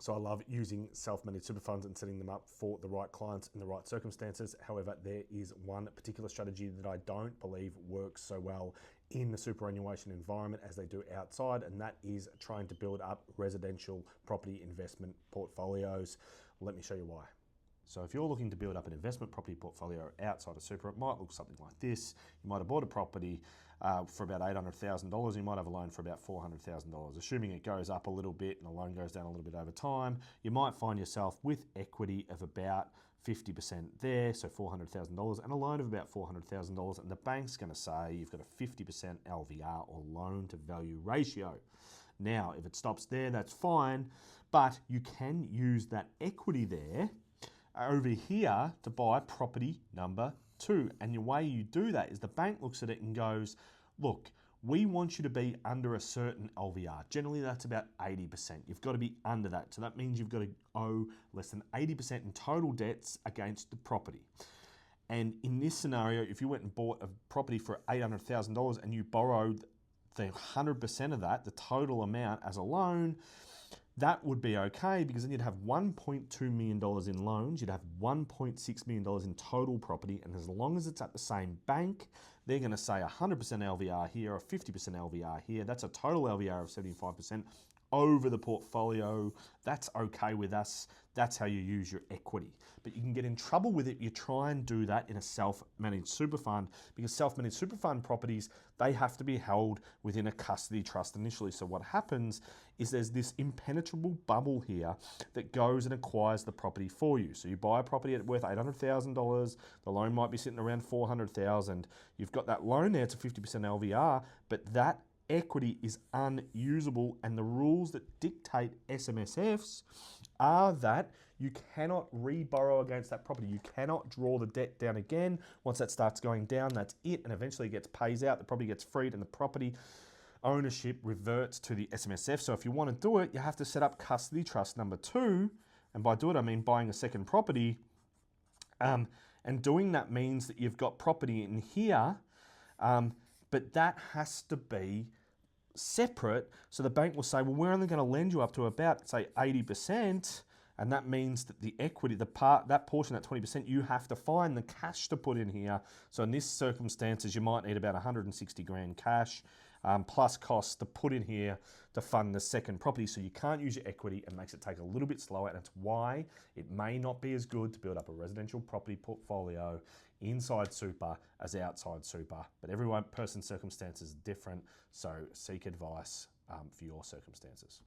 So I love using self-managed super funds and setting them up for the right clients in the right circumstances. However, there is one particular strategy that I don't believe works so well in the superannuation environment as they do outside, and that is trying to build up residential property investment portfolios. Let me show you why. So if you're looking to build up an investment property portfolio outside of super, it might look something like this. You might have bought a property for about $800,000. You might have a loan for about $400,000. Assuming it goes up a little bit and the loan goes down a little bit over time, you might find yourself with equity of about 50% there, so $400,000, and a loan of about $400,000, and the bank's going to say you've got a 50% LVR or loan to value ratio. Now, if it stops there, that's fine, but you can use that equity there over here to buy property number 2. And the way you do that is the bank looks at it and goes, look, we want you to be under a certain LVR. Generally, that's about 80%. You've got to be under that. So that means you've got to owe less than 80% in total debts against the property. And in this scenario, if you went and bought a property for $800,000 and you borrowed the 100% of that, the total amount as a loan, that would be okay, because then you'd have $1.2 million in loans, you'd have $1.6 million in total property, and as long as it's at the same bank, they're going to say 100% LVR here or 50% LVR here. That's a total LVR of 75% over the portfolio. That's okay with us. That's how you use your equity. But you can get in trouble with it if you try and do that in a self-managed super fund, because self-managed super fund properties, they have to be held within a custody trust initially. So what happens is there's this impenetrable bubble here that goes and acquires the property for you. So you buy a property at worth $800,000, the loan might be sitting around $400,000. You've got that loan there to 50% LVR, but that equity is unusable, and the rules that dictate SMSFs are that you cannot re-borrow against that property. You cannot draw the debt down again. Once that starts going down, that's it, and eventually it gets pays out, the property gets freed, and the property ownership reverts to the SMSF. So if you want to do it, you have to set up custody trust number 2, and by do it I mean buying a second property, and doing that means that you've got property in here, but that has to be separate. So the bank will say, well, we're only going to lend you up to about, say, 80%, and that means that the equity, that portion, that 20%, you have to find the cash to put in here. So in this circumstances, you might need about 160 grand cash, plus costs to put in here to fund the second property. So you can't use your equity. It makes it take a little bit slower, and it's why it may not be as good to build up a residential property portfolio inside super as outside super. But every person's circumstances are different, so seek advice for your circumstances.